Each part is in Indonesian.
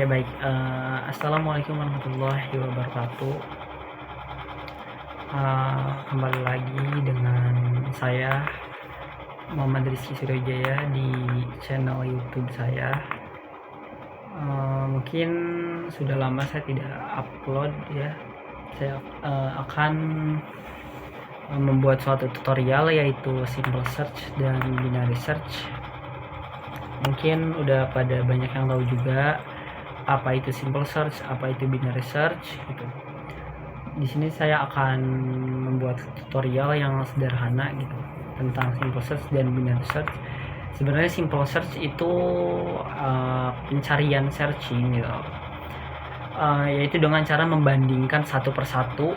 Oke, baik. Assalamualaikum warahmatullahi wabarakatuh. Kembali lagi dengan saya Muhammad Rizky Surajaya di channel YouTube saya. Mungkin sudah lama saya tidak upload ya. Saya akan membuat suatu tutorial yaitu simple search dan binary search. Mungkin udah pada banyak yang tahu juga apa itu simple search, apa itu binary search gitu. Di sini saya akan membuat tutorial yang sederhana gitu tentang simple search dan binary search. Sebenarnya simple search itu pencarian searching gitu, yaitu dengan cara membandingkan satu persatu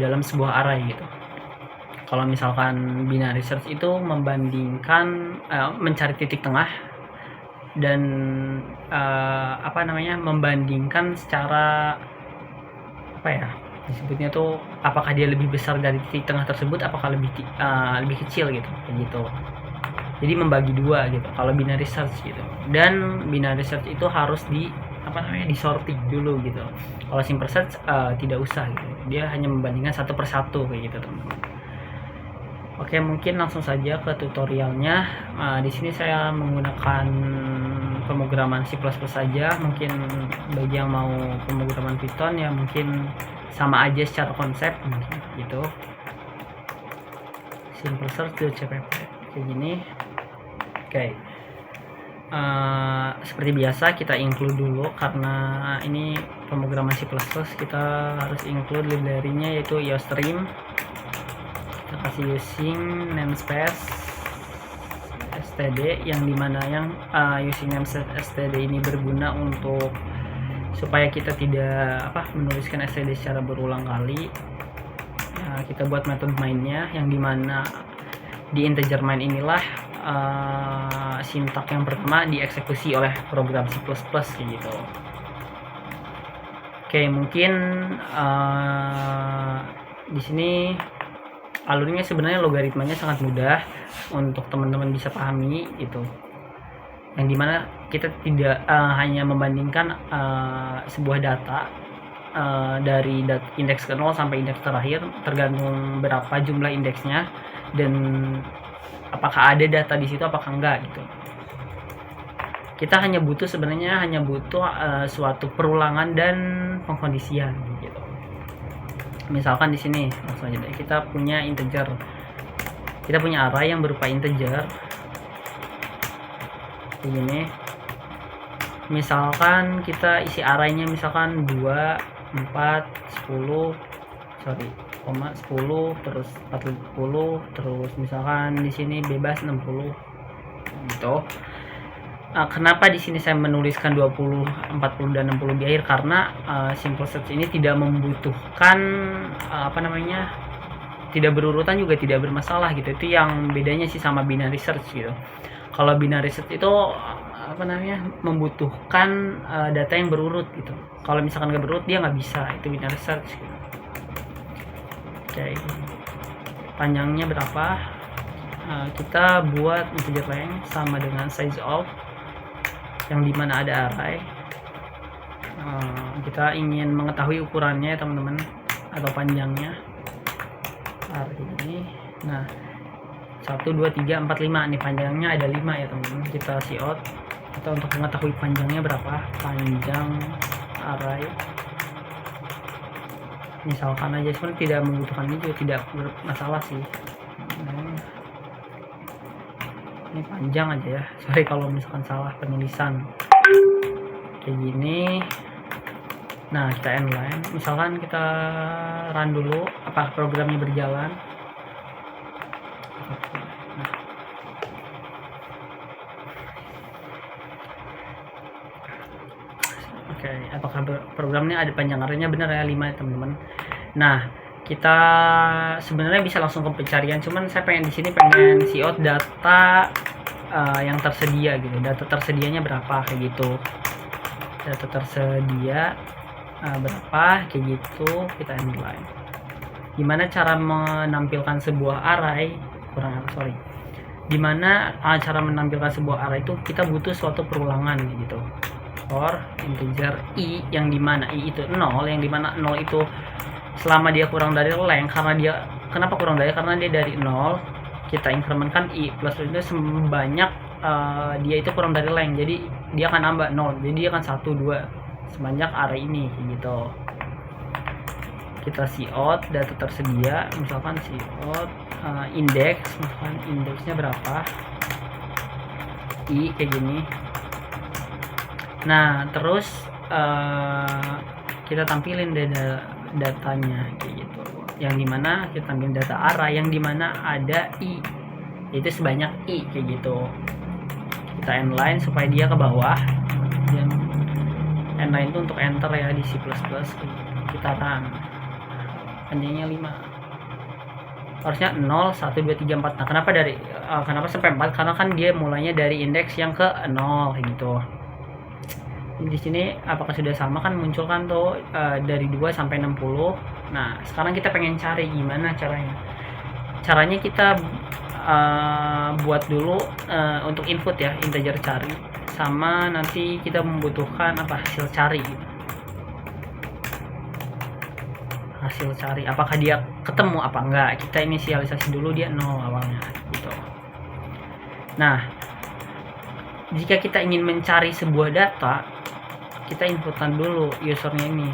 dalam sebuah array gitu. Kalau misalkan binary search itu membandingkan mencari titik tengah dan membandingkan secara disebutnya tuh apakah dia lebih besar dari titik tengah tersebut, apakah lebih kecil gitu, kayak gitu. Jadi membagi dua gitu kalau binary search gitu. Dan binary search itu harus disorting dulu gitu. Kalau simple search tidak usah gitu, dia hanya membandingkan satu persatu kayak gitu teman-teman. Oke, mungkin langsung saja ke tutorialnya. Di sini saya menggunakan pemrograman C++ saja. Mungkin bagi yang mau pemrograman Python ya mungkin sama aja secara konsep gitu. Simple search.cpp kayak gini. Oke. Seperti biasa kita include dulu karena ini pemrograman C++, kita harus include library-nya yaitu iostream. Kita kasih using namespace std yang dimana using namespace std ini berguna untuk supaya kita tidak menuliskan std secara berulang kali. Kita buat metode main-nya yang dimana di integer main inilah sintak yang pertama dieksekusi oleh program C++ kayak gitu. Oke, mungkin di sini alurnya sebenarnya logaritmanya sangat mudah untuk teman-teman bisa pahami gitu, yang dimana kita tidak hanya membandingkan sebuah data dari indeks ke 0 sampai indeks terakhir, tergantung berapa jumlah indeksnya dan apakah ada data di situ apakah enggak gitu. Kita sebenarnya hanya butuh suatu perulangan dan pengkondisian gitu. Misalkan di sini langsung aja deh, kita punya array yang berupa integer begini. Misalkan kita isi arraynya misalkan 2, 4, 10 terus 40 terus misalkan di sini bebas 60 gitu. Kenapa di sini saya menuliskan 20, 40 dan 60 di akhir? Karena simple search ini tidak membutuhkan tidak berurutan juga tidak bermasalah gitu. Itu yang bedanya sih sama binary search gitu. Kalau binary search itu membutuhkan data yang berurut gitu. Kalau misalkan nggak berurut dia nggak bisa, itu binary search gitu. Oke, panjangnya berapa? Kita buat integer length sama dengan size of yang dimana ada array. Kita ingin mengetahui ukurannya ya teman-teman, atau panjangnya array ini. Nah, 1, 2, 3, 4, 5 nih panjangnya ada 5 ya teman-teman. Kita cout atau untuk mengetahui panjangnya berapa, panjang array misalkan aja, sebenarnya tidak membutuhkan ini juga tidak bermasalah sih. Ini panjang aja ya, sorry kalau misalkan salah penulisan kayak gini. Nah, kita end line, misalkan kita run dulu apa programnya berjalan. Oke, apakah programnya ada panjang arraynya? Benar ya, 5 ya teman-teman. Nah, kita sebenarnya bisa langsung ke pencarian, cuman saya pengen cout data yang tersedia gitu. Data tersedianya berapa kayak gitu. Data tersedia berapa kayak gitu, kita end line. Gimana cara menampilkan sebuah array? Dimana cara menampilkan sebuah array itu kita butuh suatu perulangan gitu. for integer i, yang dimana i itu 0, yang dimana 0 itu selama dia kurang dari length, karena dia kenapa kurang dari, karena dia dari 0 kita incrementkan i plus itu sebanyak dia itu kurang dari length, jadi dia akan nambah 0, jadi dia akan 1 2 sebanyak array ini gitu. Kita cout data tersedia, misalkan cout index, misalkan indeksnya berapa, i kayak gini. Nah terus kita tampilin datanya kayak gitu, yang dimana kita tampilin data array yang dimana ada i, itu sebanyak i kayak gitu. Kita endline supaya dia ke bawah, dan endline itu untuk enter ya di C++. Kita run, panjangnya 5, harusnya 0 1 2 3 4. Nah kenapa sampai 4, karena kan dia mulainya dari indeks yang ke 0 kayak gitu. Di sini apakah sudah sama, kan muncul kan tuh dari 2 sampai 60. Nah sekarang kita pengen cari gimana caranya kita buat dulu untuk input ya, integer cari, sama nanti kita membutuhkan hasil cari gitu. Hasil cari apakah dia ketemu apa enggak, kita inisialisasi dulu dia 0 awalnya gitu. Nah jika kita ingin mencari sebuah data, kita inputkan dulu usernya ini,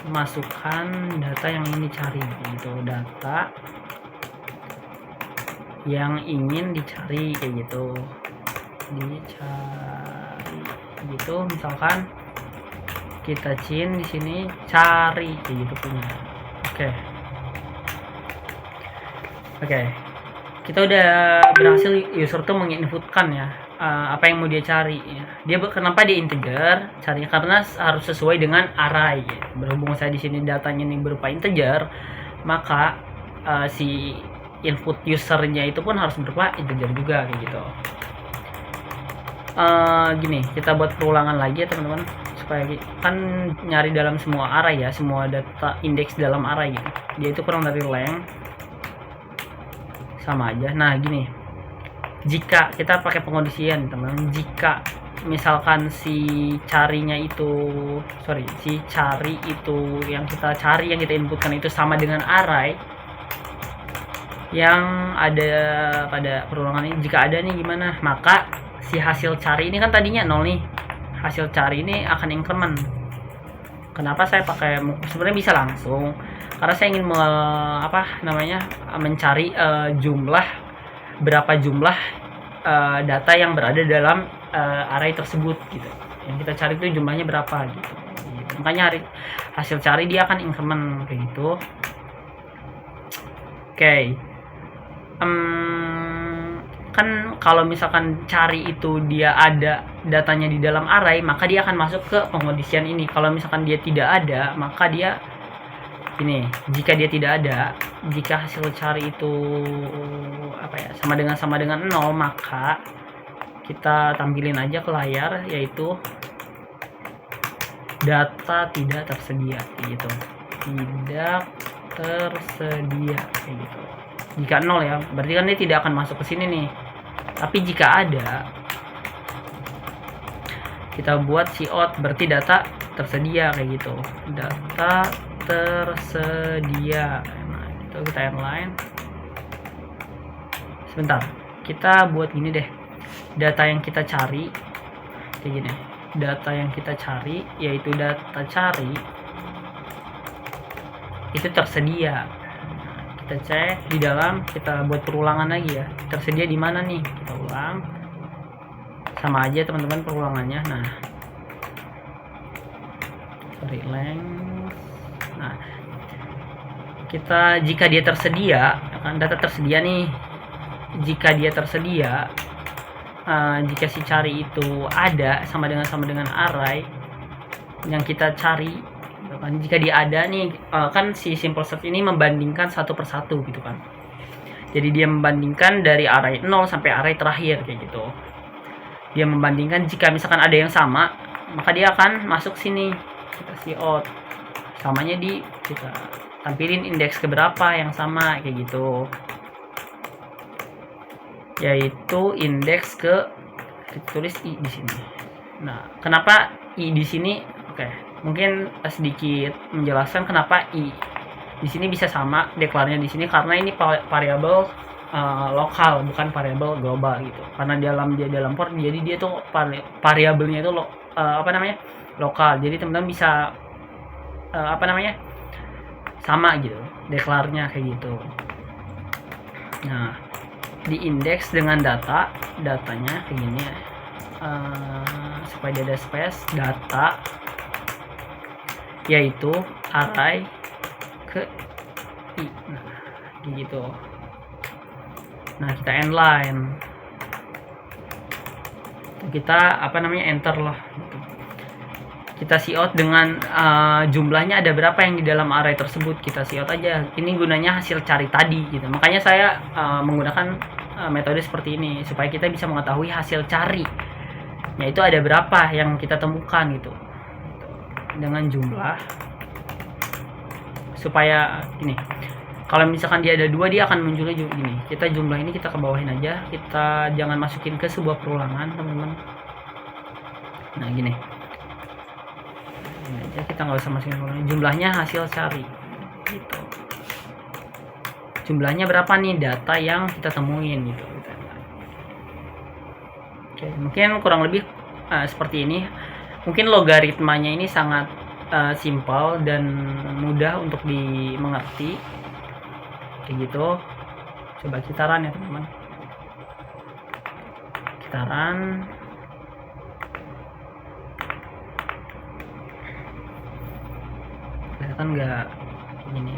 masukkan data yang ingin dicari gitu, data yang ingin dicari kayak gitu, dicari gitu. Misalkan kita di sini cari kayak gitu punya. Oke. Kita udah berhasil user tuh menginputkan ya apa yang mau dia cari ya. Kenapa dia integer carinya, karena harus sesuai dengan array ya. Berhubung saya di sini datanya ini berupa integer, maka si input usernya itu pun harus berupa integer juga kayak gitu. Gini, kita buat perulangan lagi ya teman-teman, supaya kan nyari dalam semua array ya, semua data indeks dalam array gitu, dia itu kurang dari length, sama aja. Nah gini, jika kita pakai pengondisian teman-teman, jika misalkan si cari itu yang kita cari, yang kita inputkan itu sama dengan array yang ada pada perulangan ini, jika ada nih gimana, maka si hasil cari ini kan tadinya 0 nih, hasil cari ini akan increment. Kenapa saya pakai, sebenarnya bisa langsung, karena saya ingin mencari berapa jumlah data yang berada dalam array tersebut gitu. Yang kita cari itu jumlahnya berapa gitu. Makanya hasil cari dia akan increment kayak gitu. Kan kalau misalkan cari itu dia ada datanya di dalam array, maka dia akan masuk ke pengondisian ini. Kalau misalkan dia tidak ada, maka dia ini, jika dia tidak ada, jika hasil cari itu sama dengan 0, maka kita tampilin aja ke layar, yaitu data tidak tersedia gitu, tidak tersedia kayak gitu. Jika 0 ya, berarti kan dia tidak akan masuk ke sini nih. Tapi jika ada, kita buat cout, berarti data tersedia kayak gitu, data tersedia. Nah itu kita inline. Sebentar, kita buat gini deh, data yang kita cari kayak gini, data yang kita cari yaitu data cari itu tersedia. Kita cek di dalam, kita buat perulangan lagi ya, tersedia di mana nih, kita ulang, sama aja teman-teman perulangannya. Nah length. Nah kita, jika dia tersedia, kan data tersedia nih, jika dia tersedia, jika si cari itu ada sama dengan array yang kita cari gitu kan. Jika dia ada nih, kan si simple search ini membandingkan satu persatu gitu kan, jadi dia membandingkan dari array 0 sampai array terakhir kayak gitu. Dia membandingkan, jika misalkan ada yang sama, maka dia akan masuk sini, kita cout samanya, kita tampilin indeks keberapa yang sama kayak gitu, yaitu indeks ke, tulis i di sini. Nah, kenapa i di sini? Oke, mungkin sedikit menjelaskan kenapa i di sini bisa sama deklarnya di sini, karena ini variabel lokal, bukan variabel global gitu. Karena dia dalam for, jadi dia tuh variabelnya itu lokal. Jadi teman-teman bisa sama gitu deklarnya kayak gitu. Nah, di indeks dengan datanya kayak gini ya. Supaya dia ada space data, yaitu array ke i. Nah, gitu. Nah, kita endline, kita enter lah gitu. Kita cout dengan jumlahnya ada berapa yang di dalam array tersebut, kita cout aja. Ini gunanya hasil cari tadi gitu. Makanya saya menggunakan metode seperti ini supaya kita bisa mengetahui hasil cari, yaitu ada berapa yang kita temukan gitu, dengan jumlah. Supaya ini, kalau misalkan dia ada 2, dia akan munculnya gini. Kita jumlah ini kita ke bawahin aja, kita jangan masukin ke sebuah perulangan, teman-teman. Nah, gini aja, kita nggak usah masukin perulangan. Jumlahnya hasil cari gitu. Jumlahnya berapa nih data yang kita temuin gitu. Oke, mungkin kurang lebih seperti ini. Mungkin logaritmanya ini sangat simpel dan mudah untuk dimengerti kayak gitu. Coba kita run ya teman-teman, kita run. Kelihatan nggak ini?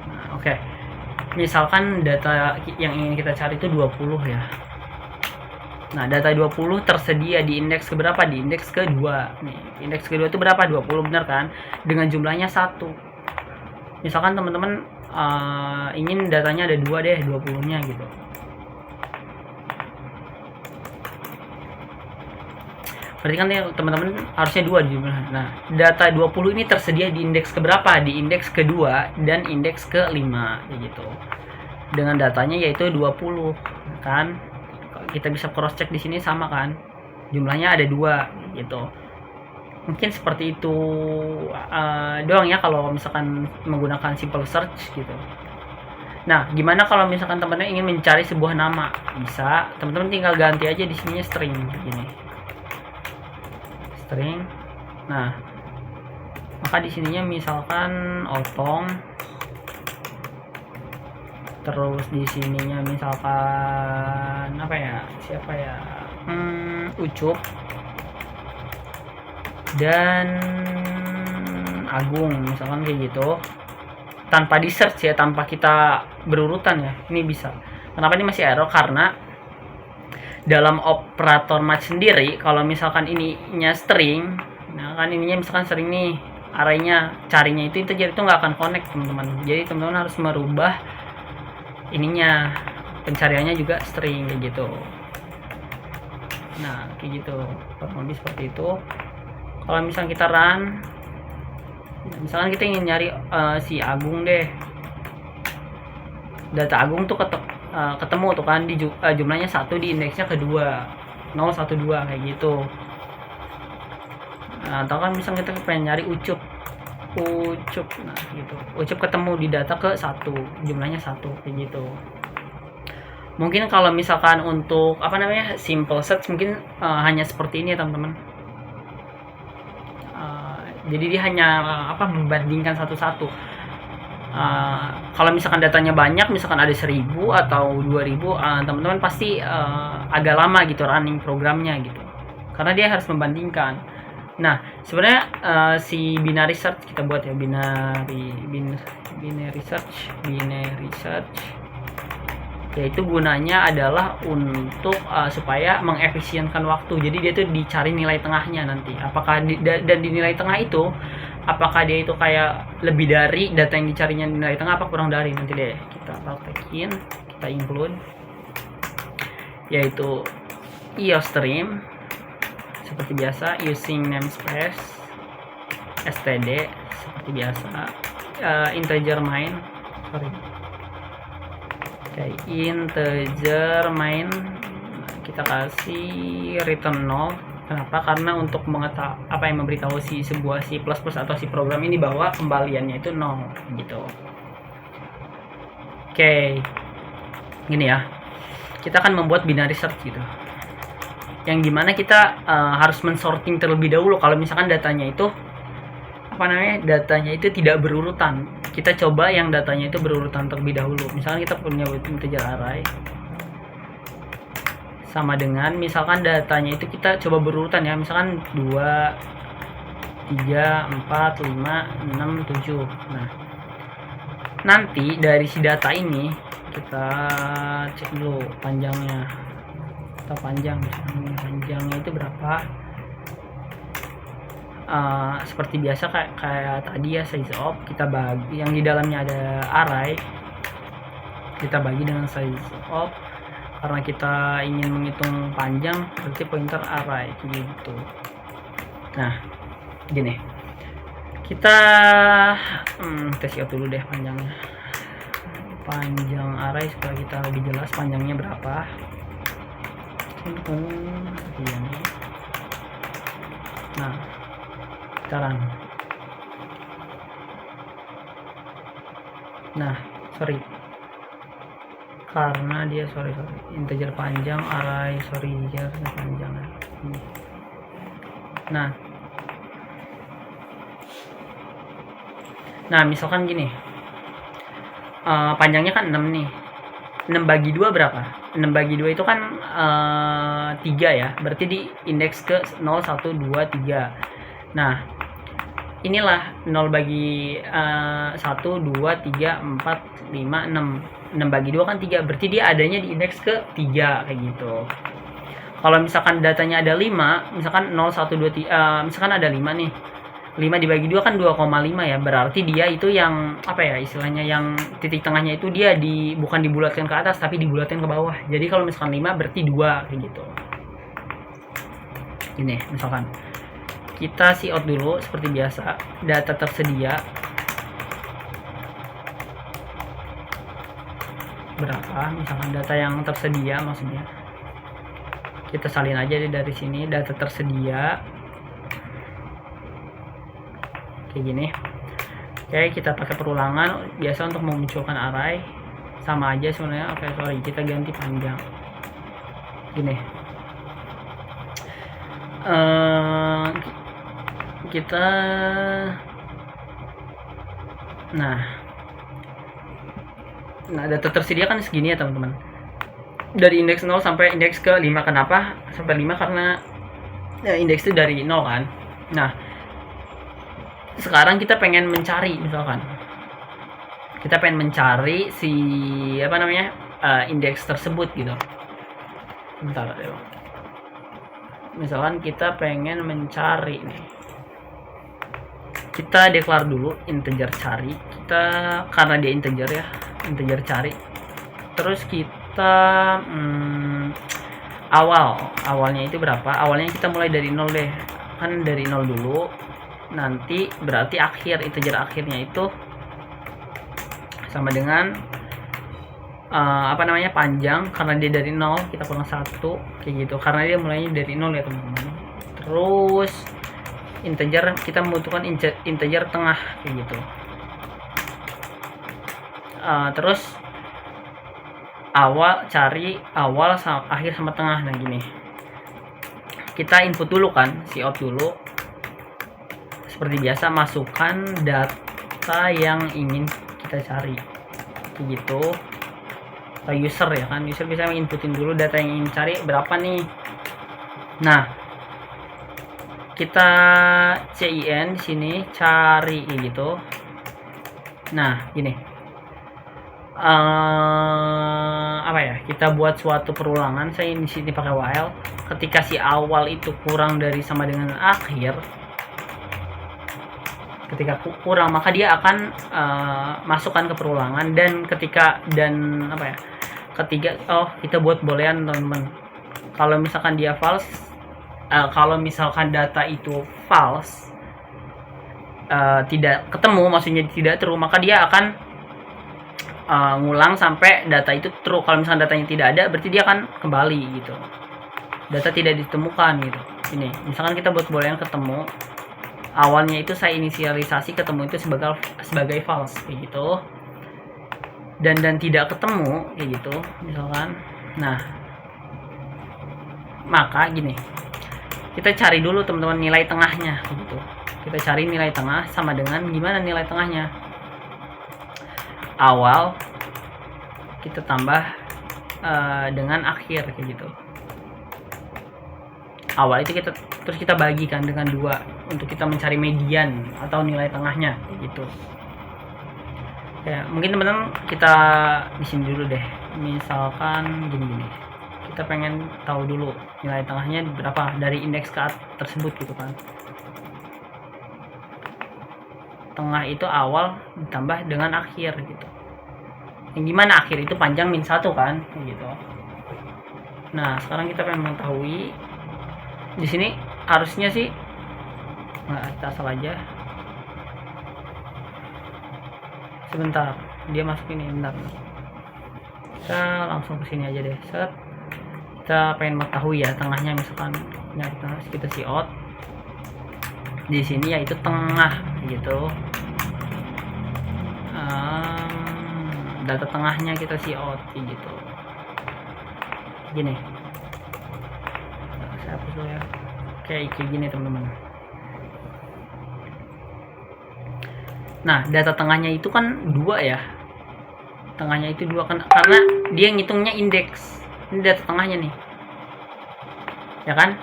Nah, oke. Misalkan data yang ingin kita cari itu 20 ya. Nah, data 20 tersedia di indeks keberapa? Di indeks kedua. Nih, indeks kedua itu berapa? 20, benar kan? Dengan jumlahnya 1. Misalkan teman-teman ingin datanya ada 2 deh, 20-nya gitu. Berarti kan teman-teman harusnya 2 di jumlah. Nah, data 20 ini tersedia di indeks keberapa? Di indeks kedua dan indeks ke-5 gitu. Dengan datanya yaitu 20 kan? Kita bisa cross check di sini sama kan, jumlahnya ada 2 gitu. Mungkin seperti itu doang ya kalau misalkan menggunakan simple search gitu. Nah, gimana kalau misalkan teman-teman ingin mencari sebuah nama? Bisa, teman-teman tinggal ganti aja di sini string gini, string. Nah, maka di sininya misalkan otong, terus di sininya misalkan siapa ya, Ucup dan Agung misalkan kayak gitu, tanpa di search ya, tanpa kita berurutan ya. Ini bisa. Kenapa ini masih error? Karena dalam operator match sendiri, kalau misalkan ininya string, nah kan ininya misalkan string nih, arraynya carinya itu integer, itu nggak akan connect teman-teman. Jadi teman-teman harus merubah ininya, pencariannya juga string kayak gitu. Nah, kayak gitu, kurang lebih seperti itu. Kalau misalnya kita run, misalkan kita ingin nyari si Agung deh, data Agung tuh ketemu tuh kan, di jumlahnya 1, di indeksnya kedua 012 kayak gitu. Nah, atau kan misalnya kita pengen nyari Ucup, nah gitu, Ucup ketemu di data ke 1, jumlahnya 1 kayak gitu. Mungkin kalau misalkan untuk simple search mungkin hanya seperti ini ya teman-teman. Jadi dia hanya membandingkan satu-satu. Kalau misalkan datanya banyak, misalkan ada 1000 atau 2000, teman-teman pasti agak lama gitu running programnya gitu, karena dia harus membandingkan. Nah, sebenarnya si binary search kita buat ya, binary search, yaitu gunanya adalah untuk supaya mengefisienkan waktu. Jadi dia tuh dicari nilai tengahnya nanti. Apakah dan di nilai tengah itu, apakah dia itu kayak lebih dari data yang dicarinya nilai tengah, apa kurang dari, nanti deh kita praktekin, kita include, yaitu iostream seperti biasa, using namespace std seperti biasa, integer main integer main, kita kasih return 0 Kenapa? Karena untuk apa yang memberitahu sebuah C++ atau si program ini bahwa kembaliannya itu 0 gitu. Oke. Gini ya. Kita akan membuat binary search gitu. Yang dimana kita harus mensorting terlebih dahulu kalau misalkan datanya itu datanya itu tidak berurutan. Kita coba yang datanya itu berurutan terlebih dahulu. Misalkan kita punya integer array sama dengan misalkan datanya itu kita coba berurutan ya, misalkan 2 3 4 5 6 7. Nah, nanti dari si data ini kita cek dulu panjangnya atau panjangnya itu berapa. Seperti biasa kayak tadi ya, size of kita bagi yang di dalamnya ada array, kita bagi dengan size of. Karena kita ingin menghitung panjang, berarti pointer array gitu. Nah, gini. Kita tes dulu deh panjangnya. Panjang array supaya kita lebih jelas panjangnya berapa. Nah, sekarang. Nah, sorry. Karena dia sorry integer panjang array integer panjang. Nah misalkan gini, panjangnya kan 6 nih. 6 bagi 2 berapa? 6 bagi 2 itu kan 3 ya, berarti di indeks ke 0 1 2 3. Nah inilah 0 bagi 1 2 3 4 5 6. 6 bagi 2 kan 3, berarti dia adanya di indeks ke 3 kayak gitu. Kalau misalkan datanya ada 5, misalkan 0 1 2 3, misalkan ada 5 nih. 5 dibagi 2 kan 2,5 ya, berarti dia itu yang apa ya istilahnya, yang titik tengahnya itu dia bukan dibulatkan ke atas tapi dibulatkan ke bawah. Jadi kalau misalkan 5 berarti 2 kayak gitu. Ini misalkan kita out dulu seperti biasa, data tersedia berapa, misalkan data yang tersedia maksudnya kita salin aja dari sini data tersedia kayak gini. Oke, kita pakai perulangan biasa untuk memunculkan array, sama aja sebenarnya. Oke, sorry, kita ganti panjang gini. Kita Nah, data tersedia kan segini ya teman-teman. Dari indeks 0 sampai indeks ke 5. Kenapa sampai 5? Karena ya, indeks itu dari 0 kan. Nah, sekarang kita pengen mencari, misalkan kita pengen mencari si indeks tersebut gitu. Bentar ya. Misalkan kita pengen mencari nih. Kita declare dulu integer cari. Kita karena dia integer ya, integer cari. Terus kita awalnya itu berapa? Awalnya kita mulai dari 0 deh. Kan dari 0 dulu. Nanti berarti integer akhirnya itu sama dengan panjang, karena dia dari 0 kita kurang 1 kayak gitu. Karena dia mulainya dari 0 ya teman-teman. Terus integer kita membutuhkan integer tengah kayak gitu. Terus cari awal sama akhir sama tengah. Nah gini, kita input dulu kan, out dulu seperti biasa, masukkan data yang ingin kita cari kayak gitu. Atau user ya kan, user bisa inputin dulu data yang ingin cari berapa nih. Nah kita cin di sini cari gitu. Nah gini, kita buat suatu perulangan. Saya di sini pakai while. Ketika si awal itu kurang dari sama dengan akhir, ketika kurang maka dia akan masukkan ke perulangan. Dan ketika kita buat boolean teman-teman. Kalau misalkan dia false, kalau misalkan data itu false, tidak ketemu, maksudnya tidak true, maka dia akan ngulang sampai data itu true. Kalau misalkan datanya tidak ada, berarti dia akan kembali gitu, data tidak ditemukan gitu. Ini misalkan kita buat bola yang ketemu, awalnya itu saya inisialisasi ketemu itu sebagai false kayak gitu, dan tidak ketemu kayak gitu misalkan. Nah, maka gini, kita cari dulu teman-teman nilai tengahnya gitu. Kita cari nilai tengah sama dengan gimana nilai tengahnya. Awal kita tambah dengan akhir kayak gitu. Awal itu terus kita bagikan dengan 2 untuk kita mencari median atau nilai tengahnya kayak gitu. Ya, mungkin teman-teman kita di sini dulu deh. Misalkan gini. Kita pengen tahu dulu nilai tengahnya berapa dari indeks ke tersebut gitu kan. Tengah itu awal ditambah dengan akhir gitu. Yang gimana akhir itu panjang -1 kan gitu. Nah, sekarang kita pengen mengetahui di sini harusnya sih, nah kita asal aja. Sebentar, dia masuk ini, bentar. Kita langsung ke sini aja deh. Set. Kita pengen mengetahui ya tengahnya, misalkan nyari tengah, kita out. Di sini yaitu tengah gitu. Data tengahnya kita out gitu. Gini. Saya hapus dulu ya. Kayak gini teman-teman. Nah, data tengahnya itu kan 2 ya. Tengahnya itu 2 kan karena dia ngitungnya indeks. Ini data tengahnya nih. Ya kan?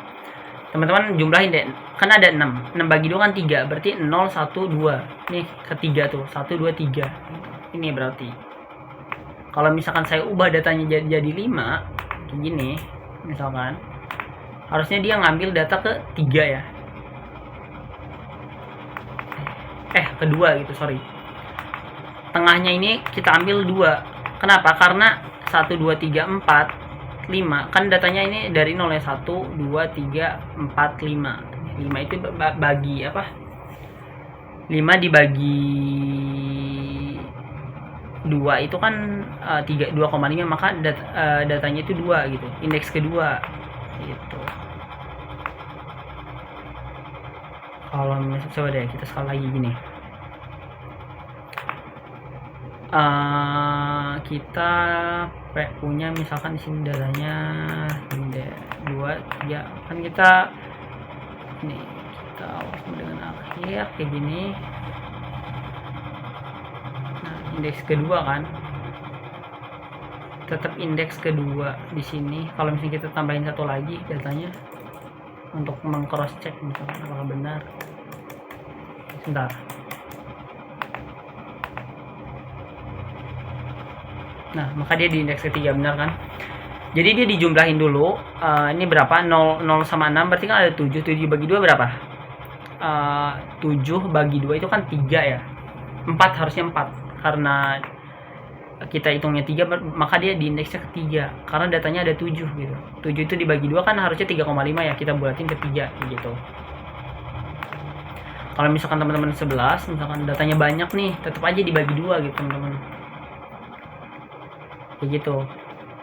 Teman-teman jumlahin deh. Kan ada 6. 6 bagi 2 kan 3. Berarti 0 1 2. Nih ketiga tuh. 1 2 3. Ini berarti. Kalau misalkan saya ubah datanya jadi 5, kayak gini misalkan. Harusnya dia ngambil data ke 3 ya. Kedua gitu, sorry. Tengahnya ini kita ambil 2. Kenapa? Karena 1 2 3 4 5 kan datanya ini dari 0 ya. 1 2 3 4 5. 5 itu bagi apa? 5 dibagi 2 itu kan 2,5, maka datanya itu 2 gitu. Indeks kedua gitu. Kalau misalnya coba deh kita sekali lagi gini. Kita punya misalkan di sini datanya 2 3 kan kita nih kita awas dengan akhir kayak gini. Nah, indeks kedua kan tetap indeks kedua di sini. Kalau misalnya kita tambahin 1 lagi datanya untuk meng-cross check misalkan apakah benar. Sebentar. Nah, maka dia di indeks ketiga, benar kan? Jadi dia dijumlahin dulu. Ini berapa? 0 sama 6 berarti kan ada 7. 7 bagi 2 berapa? 7 bagi 2 itu kan 3 ya. 4 harusnya 4. Karena kita hitungnya 3, maka dia di indeksnya ketiga. Karena datanya ada 7 gitu. 7 itu dibagi 2 kan harusnya 3,5 ya. Kita bulatin ke 3 gitu. Kalau misalkan teman-teman 11, misalkan datanya banyak nih, tetap aja dibagi 2 gitu teman-teman. Kayak gitu.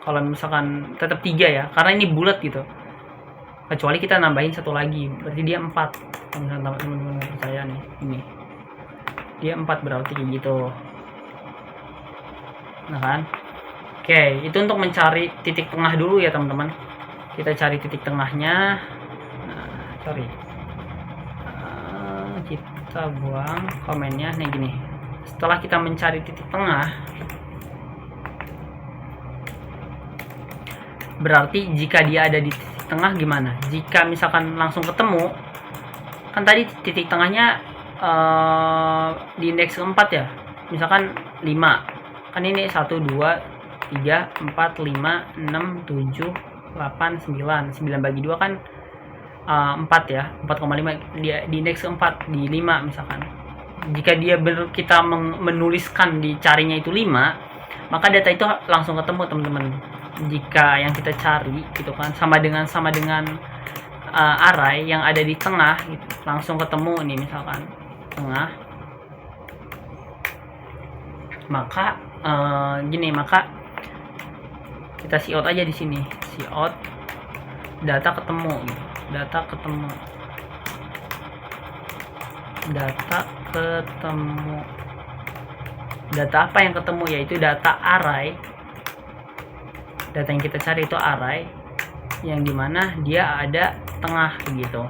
Kalau misalkan tetap 3 ya, karena ini bulat gitu. Kecuali kita nambahin 1 lagi, berarti dia 4. Kalau misalkan teman-teman percaya nih, ini. Dia 4 berarti kayak gitu. Nah kan? Oke, itu untuk mencari titik tengah dulu ya teman-teman. Kita cari titik tengahnya. Nah, kita buang komennya nih gini. Setelah kita mencari titik tengah, berarti jika dia ada di titik tengah gimana? Jika misalkan langsung ketemu, kan tadi titik tengahnya di indeks keempat ya. Misalkan 5. Kan ini 1 2 3 4 5 6 7 8 9. 9 bagi 2 kan 4 ya. 4,5 dia di indeks keempat di 5 misalkan. Jika dia kita menuliskan di carinya itu 5, maka data itu langsung ketemu teman-teman. Jika yang kita cari gitu kan sama dengan array yang ada di tengah gitu, langsung ketemu nih misalkan tengah, maka maka kita out aja di sini, out data ketemu gitu. data ketemu, data apa yang ketemu, yaitu data array. Data yang kita cari itu array, yang dimana dia ada tengah gitu.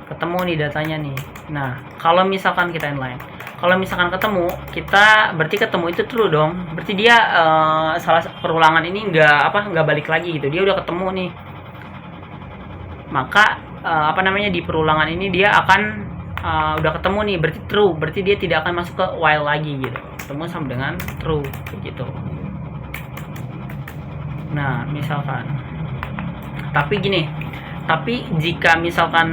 Ketemu nih datanya nih. Nah, kalau misalkan kita inline, kalau misalkan ketemu, kita berarti ketemu itu true dong. Berarti dia salah perulangan ini nggak balik lagi gitu. Dia udah ketemu nih. Maka di perulangan ini dia akan udah ketemu nih, berarti true. Berarti dia tidak akan masuk ke while lagi gitu. Ketemu sama dengan true gitu. Nah, misalkan. Tapi jika misalkan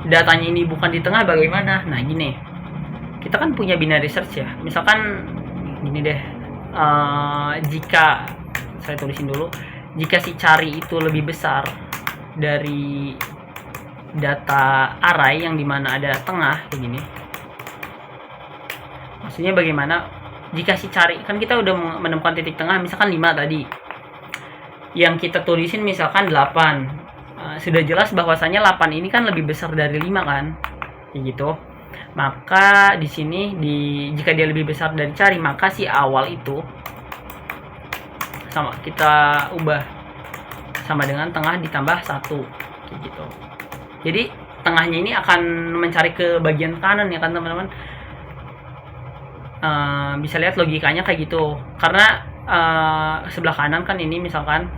datanya ini bukan di tengah, bagaimana? Nah, gini. Kita kan punya binary search ya. Misalkan gini deh. Jika saya tulisin dulu, jika si cari itu lebih besar dari data array yang dimana ada tengah kayak gini. Maksudnya bagaimana? Jika si cari, kan kita udah menemukan titik tengah, misalkan 5 tadi. Yang kita tulisin misalkan 8. Sudah jelas bahwasanya 8 ini kan lebih besar dari 5 kan, kayak gitu. Maka di sini jika dia lebih besar dari cari, maka si awal itu sama kita ubah sama dengan tengah ditambah 1 kayak gitu. Jadi tengahnya ini akan mencari ke bagian kanan ya kan teman-teman. Bisa lihat logikanya kayak gitu, karena sebelah kanan kan ini misalkan.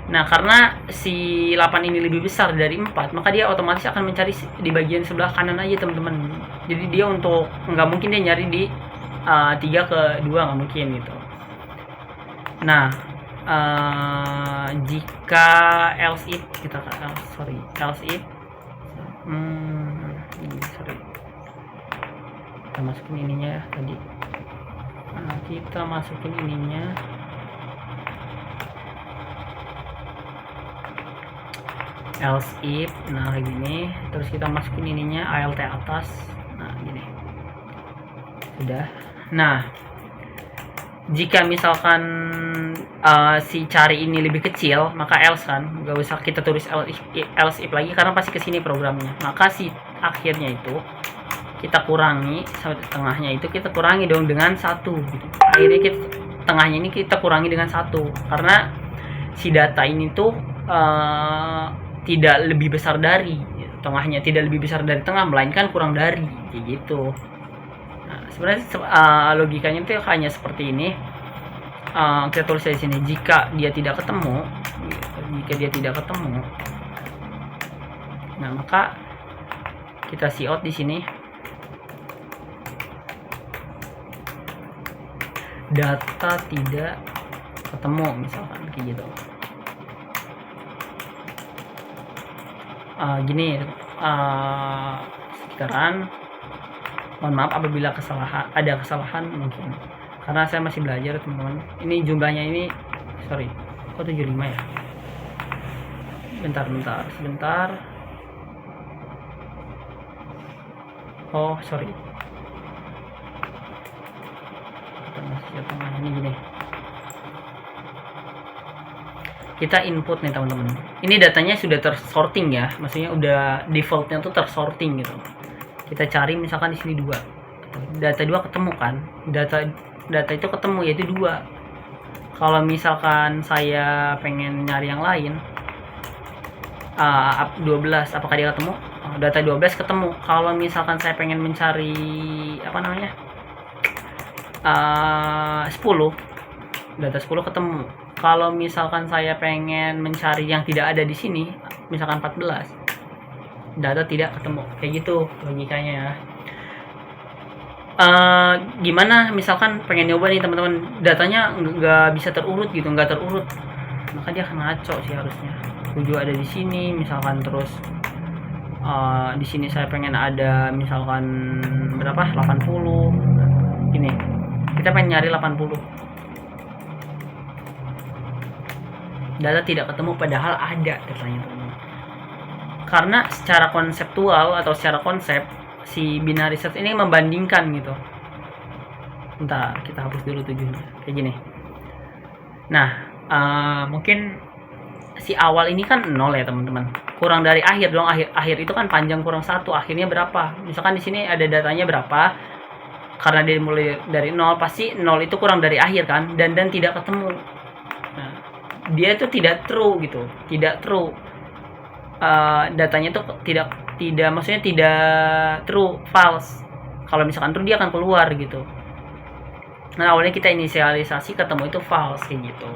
Nah, karena si 8 ini lebih besar dari 4, maka dia otomatis akan mencari di bagian sebelah kanan aja, teman-teman. Jadi dia nggak mungkin dia nyari di 3 ke 2, nggak mungkin gitu. Kita masukin ininya ya tadi. Kita masukin ininya. Else if, nah gini, terus kita masukin ininya alt atas, nah gini, sudah. Nah, jika misalkan si cari ini lebih kecil, maka else kan, nggak usah kita tulis else if lagi karena pasti kesini programnya. Maka si akhirnya itu kita kurangi, sampai tengahnya itu kita kurangi dong dengan 1 gitu. Akhirnya tengahnya ini kita kurangi dengan 1 karena si data ini tuh tidak lebih besar dari tengahnya, tidak lebih besar dari tengah, melainkan kurang dari, kayak gitu. Nah, sebenarnya logikanya itu hanya seperti ini. Kita tulis di sini, jika dia tidak ketemu, nah maka kita cout di sini, data tidak ketemu misalkan kayak gitu. Sekitaran, mohon maaf apabila ada kesalahan mungkin karena saya masih belajar teman-teman. Ini jumlahnya ini kok 75 ya, sebentar. Kita masih tengah ini gini. Kita input nih teman-teman, ini datanya sudah tersorting ya, maksudnya udah defaultnya tuh tersorting gitu. Kita cari misalkan di sini 2, data 2 ketemu kan, data itu ketemu yaitu 2. Kalau misalkan saya pengen nyari yang lain, 12 apakah dia ketemu? Data 12 ketemu. Kalau misalkan saya pengen mencari 10, data 10 ketemu. Kalau misalkan saya pengen mencari yang tidak ada di sini, misalkan 14, data tidak ketemu. Kayak gitu logikanya ya. Gimana misalkan pengen nyoba nih teman-teman, datanya nggak bisa terurut gitu, nggak terurut, maka dia akan ngaco sih harusnya. 7 ada di sini misalkan, terus di sini saya pengen ada misalkan berapa, 80. Ini kita pengen nyari 80, data tidak ketemu padahal ada datanya teman-teman. Karena secara konseptual atau secara konsep si binary search ini membandingkan gitu. Bentar, kita hapus dulu 7-nya kayak gini. Nah, mungkin si awal ini kan 0 ya teman-teman, kurang dari akhir dong. Akhir itu kan panjang kurang 1, akhirnya berapa? Misalkan di sini ada datanya berapa, karena dia mulai dari 0, pasti 0 itu kurang dari akhir kan, dan tidak ketemu. Nah, dia itu tidak true gitu, tidak true. Datanya tuh tidak maksudnya tidak true, false. Kalau misalkan true dia akan keluar gitu. Nah, awalnya kita inisialisasi ketemu itu false kayak gitu.